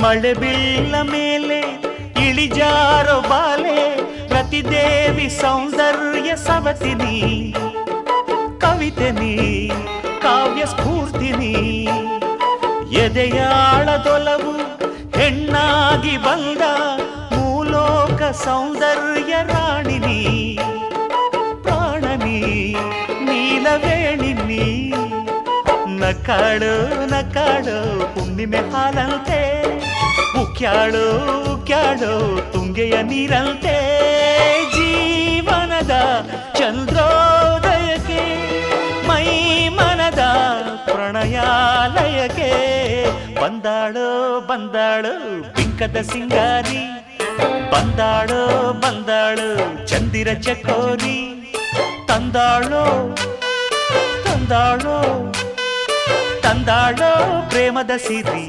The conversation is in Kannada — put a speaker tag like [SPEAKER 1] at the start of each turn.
[SPEAKER 1] ಮಳೆ ಬೀಳ ಮೇಲೆ ಇಳಿಜಾರೋ ಬಾಲೆ ಪ್ರತಿದೇವಿ ಸೌಂದರ್ಯ ಸವತಿನಿ ಕವಿತೆ ನೀ ಕಾವ್ಯ ಸ್ಫೂರ್ತಿನಿ ಎದೆಯಾಳದೊಲವು ಹೆಣ್ಣಾಗಿ ಬಂದ ಮೂಲೋಕ ಸೌಂದರ್ಯ ರಾಣಿನಿ ಪ್ರಾಣನಿ ನೀಲವೇಣಿನಿ ನಕಾಡು ನಕಾಡು ಹುಣ್ಣಿಮೆ ಹಾಲಂತೆ ಉಕ್ಯಾಳು ಉಕ್ಯಾಳು ತುಂಗೆಯ ನೀರಂತೆ ಜೀವನದ ಚಂದ್ರೋದಯಕ್ಕೆ ಮೈ ಮನದ ಪ್ರಣಯಾಲಯಕ್ಕೆ ಬಂದಾಳು ಬಂದಾಳು ಬಿಂಕದ ಸಿಂಗಾರಿ ಬಂದಾಳು ಬಂದಾಳು ಚಂದಿರ ಚಕೋರಿ ತಂದಾಳೋ ತಂದಾಳೋ ತಂದಾಳೋ ಪ್ರೇಮದ ಸಿರಿ